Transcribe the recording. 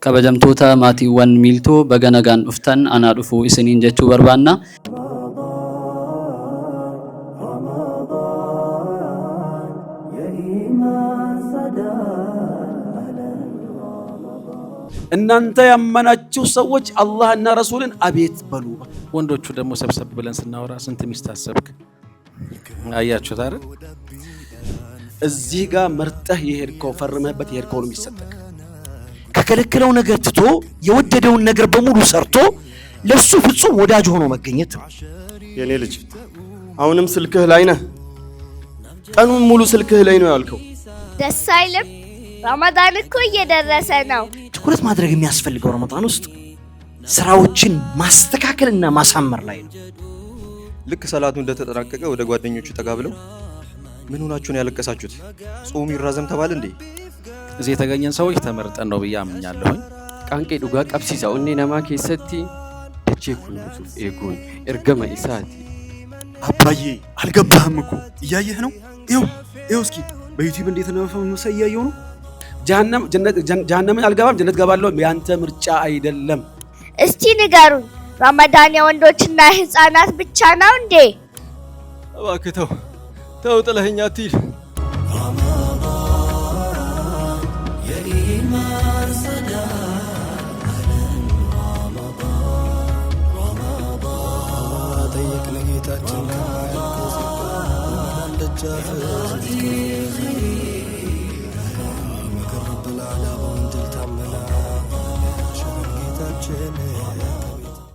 kabajamtoota maatiiwwan miiltoo baga nagaan dhuftan anaa dhufuu isiniin jechuu barbaanna. እናንተ ያመናችሁ ሰዎች አላህና ረሱልን አቤት በሉ። ወንዶቹ ደግሞ ሰብሰብ ብለን ስናወራ ስንት ሚስት አሰብክ? አያችሁት አይደል? እዚህ ጋር መርጠህ የሄድከው ፈርመህበት የሄድከው ነው የሚሰጠክ። ከከለከለው ነገር ትቶ የወደደውን ነገር በሙሉ ሰርቶ ለሱ ፍጹም ወዳጅ ሆኖ መገኘት። የኔ ልጅ አሁንም ስልክህ ላይ ነህ። ቀኑን ሙሉ ስልክህ ላይ ነው ያልከው። ደስ አይልም? ረመዳን እኮ እየደረሰ ነው። ትኩረት ማድረግ የሚያስፈልገው ረመዳን ውስጥ ስራዎችን ማስተካከልና ማሳመር ላይ ነው። ልክ ሰላቱ እንደተጠናቀቀ ወደ ጓደኞቹ ተጋብለው ምን ሆናችሁ ነው ያለቀሳችሁት? ጾሙ ይራዘም ተባለ እንዴ? እዚህ የተገኘን ሰዎች ተመርጠን ነው ብዬ አምኛለሁኝ። ቃንቄ ዱጋ ቀብሲሳ ኡኔ ነማ ኬሰቲ ደቼ ኩኑሱፍ ኤጉን እርገመ ኢሳቲ። አባዬ አልገባህም እኮ እያየህ ነው። ይኸው እስኪ በዩቲዩብ እንዴት ነው ፈመሰ እያየሁ ነው። ጀሃነምን አልገባም ጀነት ገባለሁ ያንተ ምርጫ አይደለም። እስቲ ንገሩኝ፣ ረመዳን የወንዶችና የህፃናት ብቻ ነው እንዴ? እባክህ ተው ጥለኸኝ አትሂድ። ጌታችን